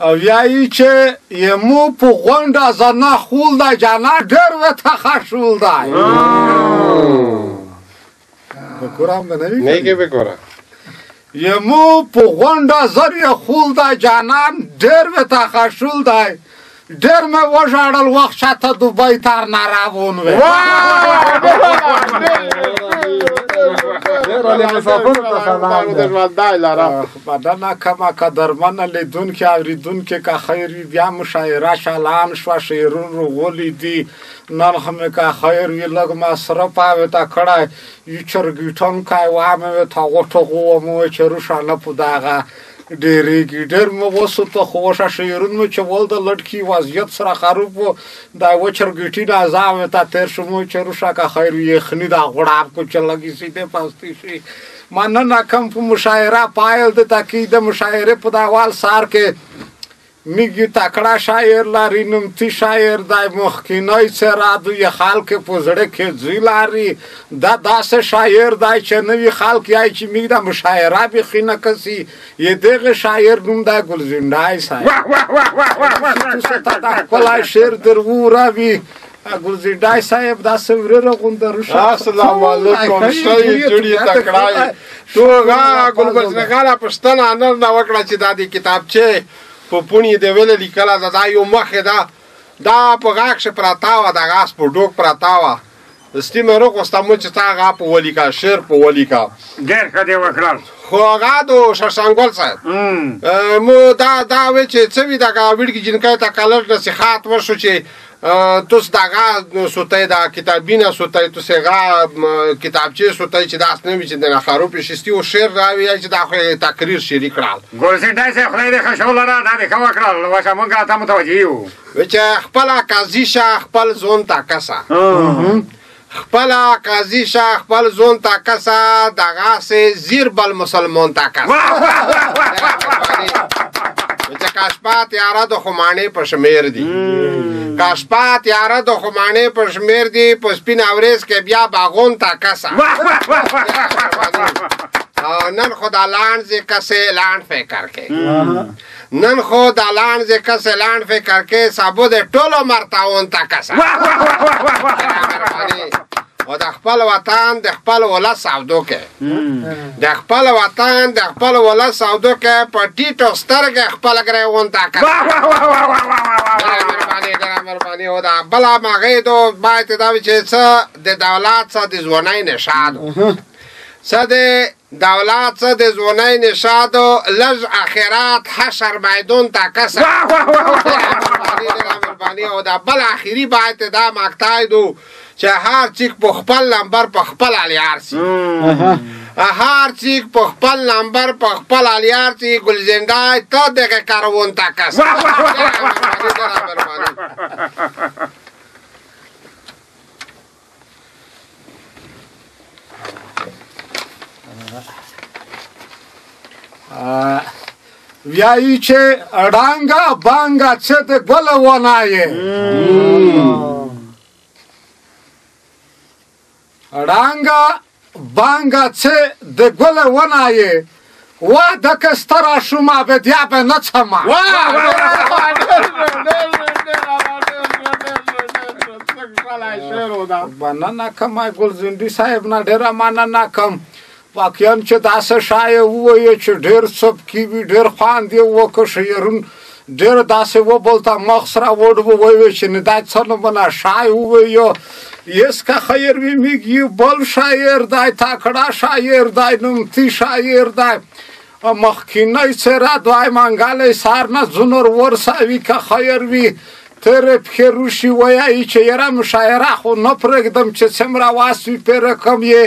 او یایی چې یمو په غونډه زنه خول ده جانا ډېر ورته خشول دی بکورم به نوی نه که بکورم یمو په غونډه زر خول ده جانان ډېر ورته خشول دی ډېر مې وژاړل وخت شاته دوبۍ تر نه راغون وی مننه کومه قدرمنه لیدونکي اورېدونکي که خیر وي بیا مشاعره شلان شوه شعرونه غولي دي نن خو مې که خیر وي لږ مصرف ورته کړی یو چرګیټونکی وامې ورته وټغوم وی چې روښانه په دغه ډېرېږي ډېر مې وسوته خو وشه شعرونه مې چې ول د لټکي وضعیت سره خراب و دا و چرګیټي نازا ورته تېر شوم چې روښه که خیر وي یخني دا غړاب کو چې لګي سیدې پاستی شي مننه کوم په مشاعره پایل د تاکید د مشاعره په داوال سار کې میگی تکړه شاعر لري نومتی شاعر دی مخکینی څرا دوی خلک په زړه کې ځای لري دا داسې شاعر دی چې نوي خلک یې چې میګ د مشاعره بیخي نه کسي یې دغه شاعر نوم دی ګلزندای صاحب ښکلی شعر در وروي ګلزندای صاحب داسې ورېره غونده روښه السلام علیکم شی جوړی تکړه تو غا ګلبزنګاله پښتنه نن دا وکړه چې دا د کتابچه په پونی د ویل لیکلا دا یو مخه دا په غاښ پراتا و دا غاس په ډوک پراتا و استیمرو کوستامو چې تا غا په ولیکا شعر په ولیکا ډېر ښه دی وکړل خو هغه د شرشنګول صاحب مو دا وی چې څه وي دا ویډګي جنکای ته کالر نصيحت وشو چې توس دغه سوتای دا کتابینه سوتای تو سغه کتابچه سوتای چې داس نه وي چې د خارو پېشستي او شعر راوي چې دا خو تقریر شری کړل ګلزندای صاحب خدای دې ښه شول را دا دې ښه وکړل واشه مونږ ته متوجه یو چې خپل قاضي شه خپل زون تا کسا خپل قاضي شه خپل زون تا کسا دغه سه زیر بل مسلمان تا کسا چې کاشپات یاره د خمانې په شمیر دي کاشپات یاره د خمانې په شمیر دي په سپین اورېز کې بیا باغون تا کسا نن خدا لانز کسے لان فکر کے نن خدا لانز کسے لان فکر کے سابو دے ټولو مرتاون تا کسا او د خپل وطن د خپل ولس سودو کې د خپل وطن د خپل ولس سودو کې په ټیټو سترګې خپل ګریون تا کسا مهرباني او دا بلا ماغې دو باید دا چې څه د دولت څه د ځوانۍ نشاد څه د دولت څه د ځوانۍ نشاد لږ اخرات حشر میدون تا کسا مهرباني او دا بل اخیری باید دا مقطع دو چې هر چیک په خپل نمبر په خپل الیار سي هر چیک په خپل نمبر په خپل الیار سي ګلزندای ته دغه کارون تا کس ویایی چې اډانګا بانګا څه د ګل ونایې اډانګا بانګا څه د ګل ونایې وا د کسترا شوما به دیا به نه څما مننه کوم ګلزندي صاحب نه ډېره مننه کوم واقعا چې داسې شاعر ووایي چې ډېر سبکي وي ډېر خوند یې وکړ شعرونه ډېر داسې وبلته مخ سره وډ ووایي چې نه دا څه نه بنا شاعر ووایي یس که خیر وي میگی بل شاعر دی تکړه شاعر دی نومتی شاعر دی مخکینی څرا دوی منګلی سار نه زنور ورسوي که خیر وي تر پښې روشي وایي چې یاره مشاعره خو نه پرېږدم چې څومره واس وي پرې کم یې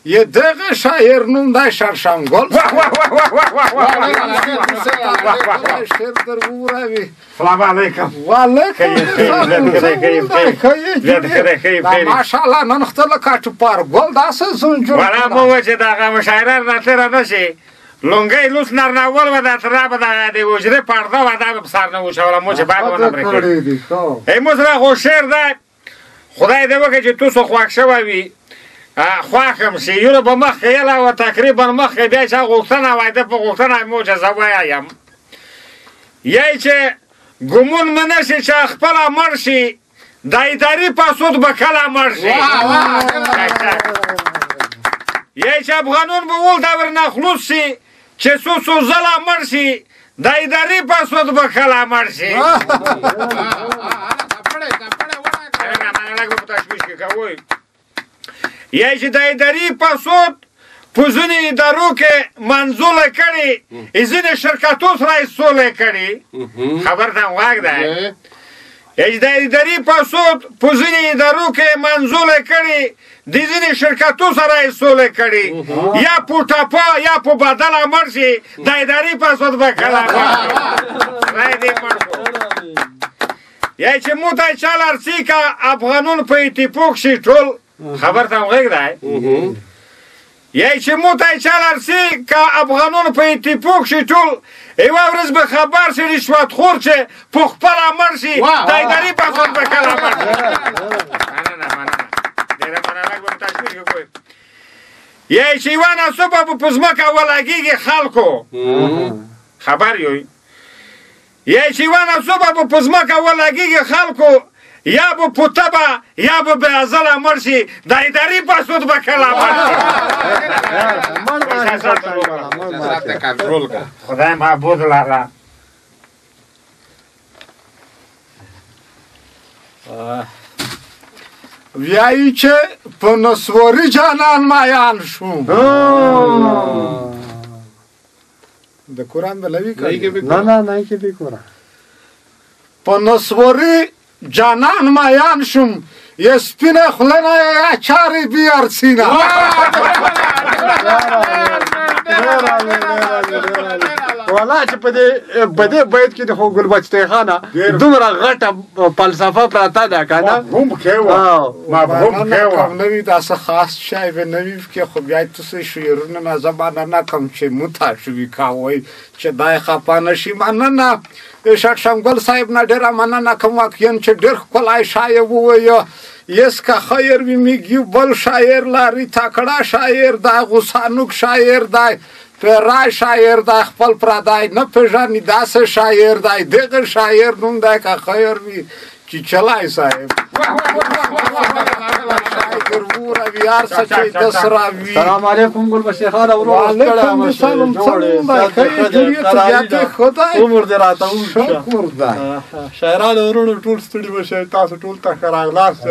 دغه شاعر نوم دی شرشنګل سلام علیکم وعلیکم ماشاءالله نن خو ته لکه ټوپار ګل داسې زون جوړ ولا مو چې دغه مشاعره راتېره نه شي لونګۍ لوس نرنول و دا تره به دغه د حجرې پرده و دا به په سر نه وشوله مو چې باید ونه پرې کړي ای مو سره خو شعر دی خدای دې وکړي چې تاسو خوښ شوی وي خواښم شي یو به مخکې یله وه تقریبا مخکې بیا چې غوښتنه وای ده په غوښتنه مې وچه زه ووایم یی چې ګمون مې نه شي چې خپله مړ شي د اداري پاسود به کله مړ شي یی چې افغانون به ول دا ورنه خلوص شي چې څو ځله مړ شي د اداري پاسود به کله مړ شي یی چې د اداري پاسود په ځینې ادارو کې منظوله کړي ځینې شرکتو سره یې سوله کړي خبر ته غوږ دی یی چې د اداري پاسود په ځینې ادارو کې منظوله کړي د ځینې شرکتو سره یې سوله کړي یا په ټپه یا په بدله مړ شي د اداري پاسود به کله یی چې مو ته چا لرسي که افغانون په اتفاق شي ټول خبر ته غوږ دی یی چې مو ته چا لرسي که افغانون په اتفاق شي ټول یوه ورځ به خبر شي رشوتخور چې په خپله مړ شي د اداري پاسود به کله مړ شي یی چې یوه ناڅوبه به په ځمکه ولګېږي خلکو خبر یوی یی چې یوه ناڅوبه به په ځمکه ولګېږي خلکو یا به په تبه یا به بې ازله مړ شي د اداري پاسود به کله مړ شي خدای معبود لره ویایی چې په نسواري جانان مایان شوم د قرآن بلوی کړی نه کې به قرآن په نسواري جانان مایان شوم یه سپینه خوله نه یه چاری بیار سینه والله چې په دې بیت کې د خو ګلبچتۍ خانه دومره غټه فلسفه پراته ده که نه مفهوم کې وه مفهوم کې وه کم نوي داسې خاص شی به نوي کې خو بیا تاسې شعرونه مې زه مننه کوم چې متاشوي کوئ چې دا یې خفه نه شي مننه شاید شمګل صاحب نه ډېره مننه کوم واقعا چې ډېر ښکلی شاعر ووایه یس که خیر وي میږي بل شاعر لري تکړه شاعر دی غوسانوک شاعر دی پیرای شاعر دی خپل پردی نه پېژني داسې شاعر دی دغه شاعر نوم دی که خیر وي چې چلای صاحب سلام علیکم گلبشیر خان وعلیکم السلام عمر دې راته شاعرانو ورونو ټول ستړي بشئ تاسو ټول ته ښه راغلاست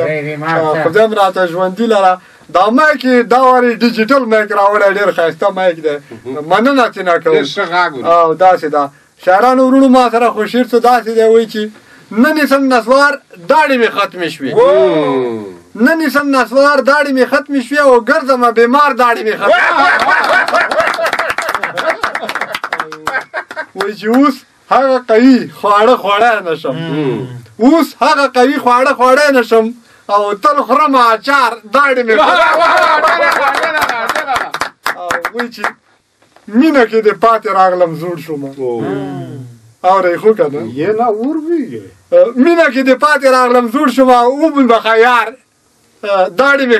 خدای م راته ژوندي لره دا مایک دا وارې ډیجیټل مایک راوړی ډېر ښایسته مایک دی مننه ترېنه کوم او داسې ده شاعرانو ورونو ما سره خو شعر څه داسې دی وایي چې نن یې سم نسوار داړې مې ختمې شوې نن یې سم نسوار داړې مې ختمې شوې او ګرځمه بیمار داړې مې ختمې وایي چې اوس هغه قوي خواړه خوړی نه شم اوس هغه قوي خواړه خوړی نه شم او تل خورم اچار داړې مې وایي چې مینه کې دې پاتې راغلم زوړ شوم اورې خو که نه یې نه وروي مینه کې دې پاتې راغلم زوړ شوم وبل به خیار داړې مې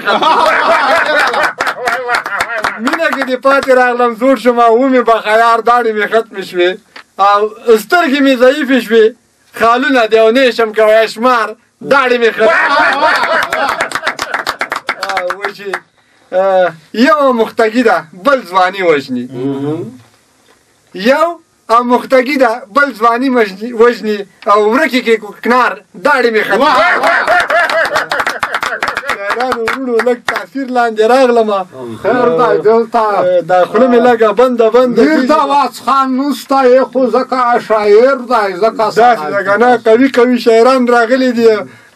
مینه کې دې پاتې راغلم زوړ شوم ومې به خیار داړې مې ختمې شوې او سترګې مې ضعیفې شوې خالونه دې او نه شم کوی شمار داړې مې ختمې وایي چې یو مختګي ده بل ځواني وژني یو او مختګي ده بل ځواني وژني او ورکې کې کنار داړې مې ختمې شاعرانو وروڼو لږ تاثیر لاندې راغلمه خیر دی دلته دا خوله مې لږه بنده دیر د واسخان نسته یې خو ځکه شاعر دی ځکه داسې ده که نه قوي قوي شاعران راغلي دي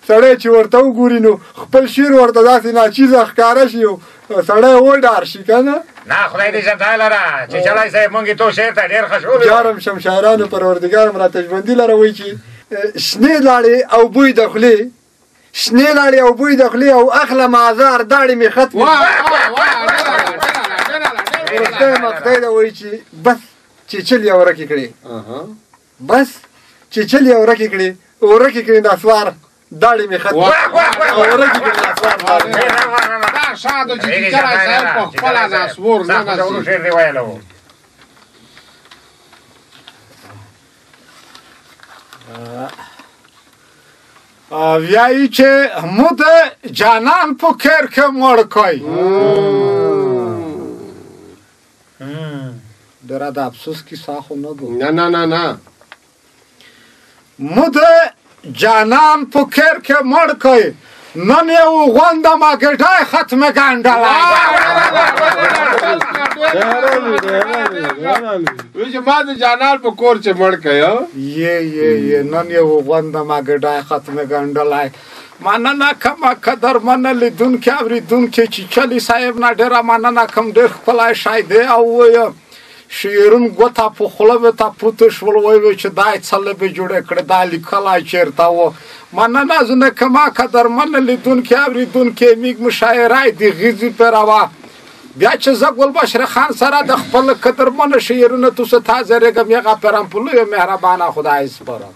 سړی چې ورته وګوري نو خپل شعر ورته داسې ناچیزه ښکاره شي سړی وډار شي که نه نه خدای دې جزا لره چې چلای صاحب مونږ تو شعر ته ډېر ښه شولو جارم شم شاعرانو پروردګار م راته ژوندي لره وایي چې شنې لاړې او بوی د خولې شنې لاړې او بوی د خولې او اخله مازار داړې مې ختمې وروستی مقطع ده وایي چې بس چیچل یې ورکې کړې بس چیچل یې ورکې کړې ورکې کړې نسوار داړې مې ختم ورځې کې ناسوار دا شاده چې کله صاحب په خپله ناسور نه نسي شعر دی ویلو ویایي چې مو د جانان په کیر کې مړ کوي ډېره د افسوس کیسه خو نه ده نه مو د جانان په کیر کې مړ کوي نن یې وغونده ما ګډای ختمه ګنډلی چې ما د جانان په کور چې مړ کړی یې نن یې وغونده ما ګډای ختمه ګنډلی مننه کومه قدرمنه لیدونکي اورېدونکي چې چلي صاحب نه ډېره مننه کوم ډېر ښکلی شی دی او ویه شعرون ګوته په خوله ورته پوته شول ویې چې دا یې څه لبې جوړې کړې دا لیکلی چېرته و مننه زه کومه قدرمنه لیدونکي اورېدونکي میږ مشاعره د غیزې پیروه بیا چې زه ګلبشر خان سره د خپل قدرمنه شعرونه توسه تازه رېږم یغه پیرم په لویو مهربانه خدای سپارم